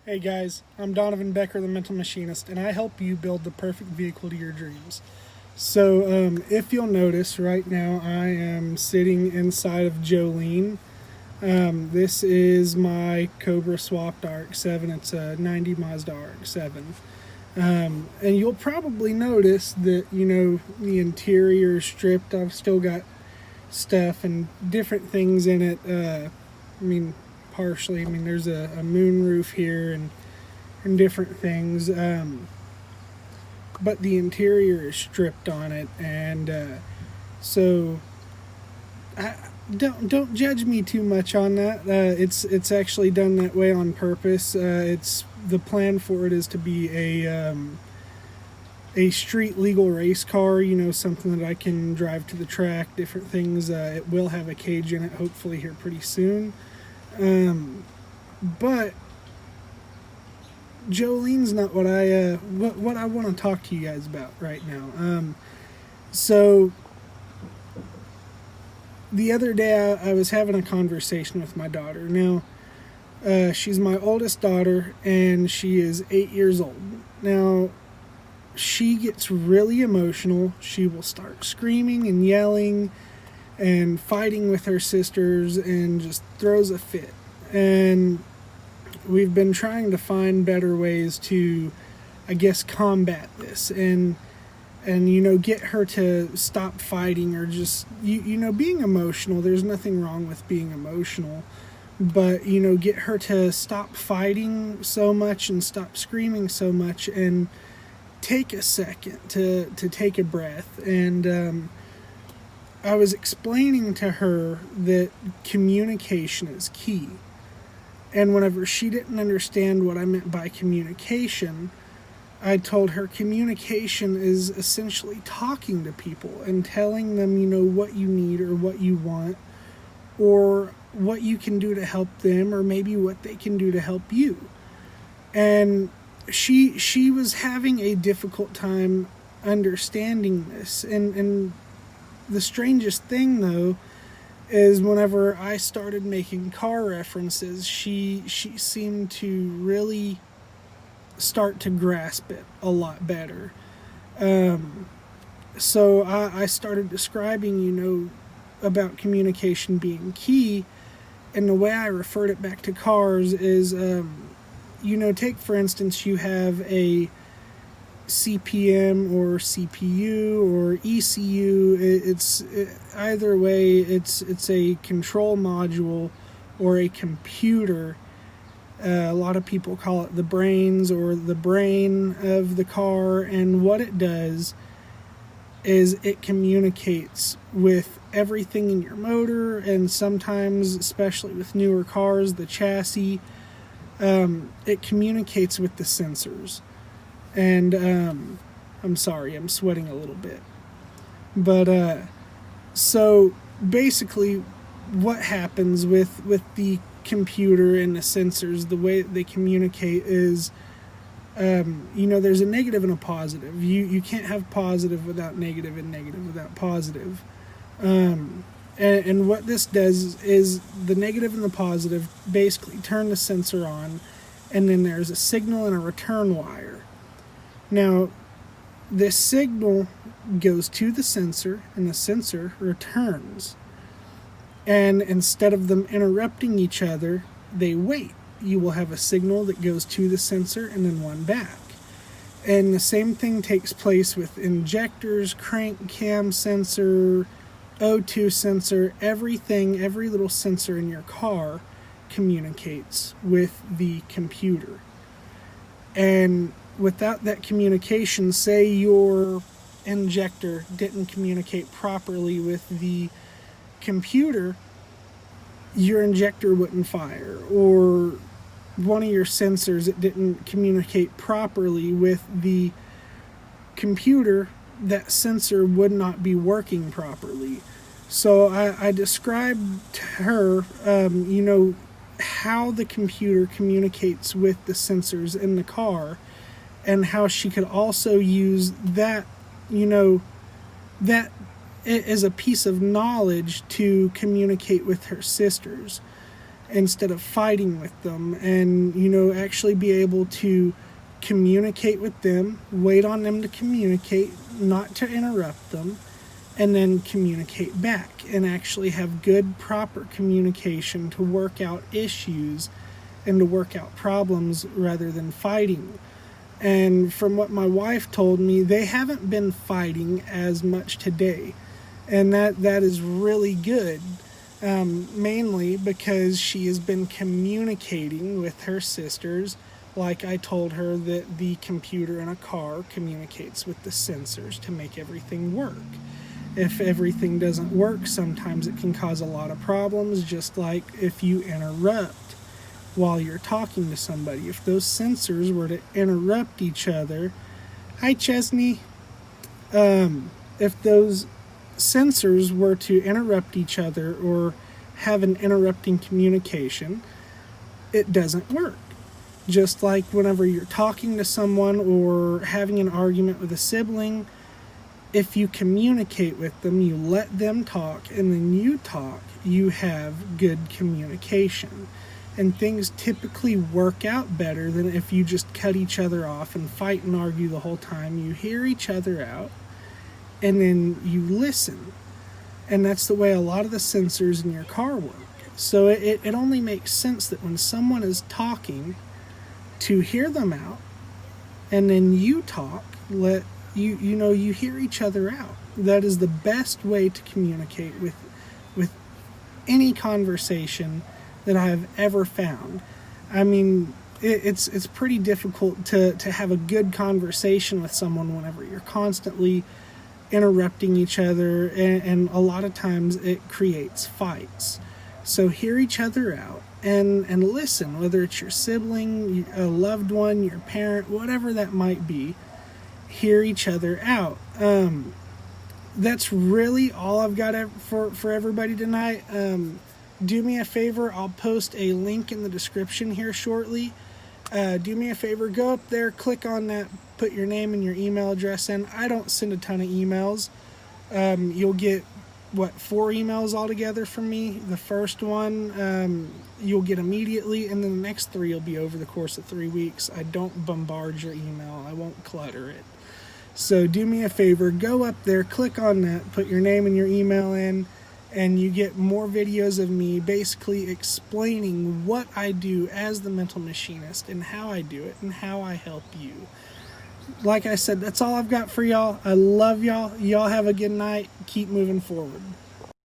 Hey guys, I'm Donovan Becker, the Mental Machinist, and I help you build the perfect vehicle to your dreams. So, if you'll notice, right now I am sitting inside of Jolene. This is my Cobra swapped RX-7. It's a 90 Mazda RX-7. And you'll probably notice that, the interior is stripped. I've still got stuff and different things in it. Partially. There's a moon roof here and different things. But the interior is stripped on it, and so don't judge me too much on that. It's actually done that way on purpose. It's the plan for it is to be a street legal race car. Something that I can drive to the track. Different things. It will have a cage in it, hopefully here pretty soon. But Jolene's not what I want to talk to you guys about right now. So the other day I was having a conversation with my daughter. Now, she's my oldest daughter, and she is 8 years old. Now, she gets really emotional. She will start screaming and yelling and fighting with her sisters and just throws a fit. And we've been trying to find better ways to, I guess, combat this and get her to stop fighting or just, being emotional. There's nothing wrong with being emotional, but, get her to stop fighting so much and stop screaming so much and take a second to take a breath. And I was explaining to her that communication is key. And whenever she didn't understand what I meant by communication, I told her communication is essentially talking to people and telling them, what you need or what you want or what you can do to help them or maybe what they can do to help you. And she was having a difficult time understanding this. And the strangest thing, though, is whenever I started making car references, she seemed to really start to grasp it a lot better. So I started describing, about communication being key, and the way I referred it back to cars is, take for instance, you have a CPM or CPU or ECU. Either way, it's a control module or a computer. A lot of people call it the brains or the brain of the car, and what it does is it communicates with everything in your motor, and sometimes, especially with newer cars, the chassis. It communicates with the sensors. And I'm sorry, I'm sweating a little bit. But so basically what happens with the computer and the sensors, the way that they communicate is, there's a negative and a positive. You can't have positive without negative and negative without positive. And what this does is the negative and the positive basically turn the sensor on, and then there's a signal and a return wire. Now, this signal goes to the sensor, and the sensor returns. And instead of them interrupting each other, they wait. You will have a signal that goes to the sensor and then one back. And the same thing takes place with injectors, crank cam sensor, O2 sensor, everything, every little sensor in your car communicates with the computer. And without that communication, say your injector didn't communicate properly with the computer, your injector wouldn't fire. Or one of your sensors, it didn't communicate properly with the computer, that sensor would not be working properly. So I described to her, how the computer communicates with the sensors in the car, and how she could also use that, that as a piece of knowledge to communicate with her sisters. instead of fighting with them, and actually be able to communicate with them, wait on them to communicate, not to interrupt them, and then communicate back and actually have good, proper communication to work out issues and to work out problems rather than fighting. And from what my wife told me, they haven't been fighting as much today, and that is really good. Mainly because she has been communicating with her sisters, like I told her that the computer in a car communicates with the sensors to make everything work. If everything doesn't work, sometimes it can cause a lot of problems, just like if you interrupt while you're talking to somebody. If those sensors were to interrupt each other, hi Chesney, if those sensors were to interrupt each other or have an interrupting communication, it doesn't work. Just like whenever you're talking to someone or having an argument with a sibling, if you communicate with them, you let them talk, and then you talk, you have good communication. And things typically work out better than if you just cut each other off and fight and argue the whole time. You hear each other out, and then you listen. And that's the way a lot of the sensors in your car work. So it only makes sense that when someone is talking, to hear them out, and then you talk, let you hear each other out. That is the best way to communicate with any conversation that I've ever found. I mean, it's pretty difficult to have a good conversation with someone whenever you're constantly interrupting each other, and a lot of times it creates fights. So hear each other out and listen, whether it's your sibling, a loved one, your parent, whatever that might be. Hear each other out. That's really all I've got for everybody tonight. Do me a favor, I'll post a link in the description here shortly. Do me a favor, go up there, click on that, put your name and your email address in. I don't send a ton of emails. You'll get, 4 emails altogether from me. The first one you'll get immediately, and then the next 3 will be over the course of 3 weeks. I don't bombard your email. I won't clutter it. So do me a favor, go up there, click on that, put your name and your email in, and you get more videos of me basically explaining what I do as the mental machinist and how I do it and how I help you. Like I said, that's all I've got for y'all. I love y'all. Y'all have a good night. Keep moving forward.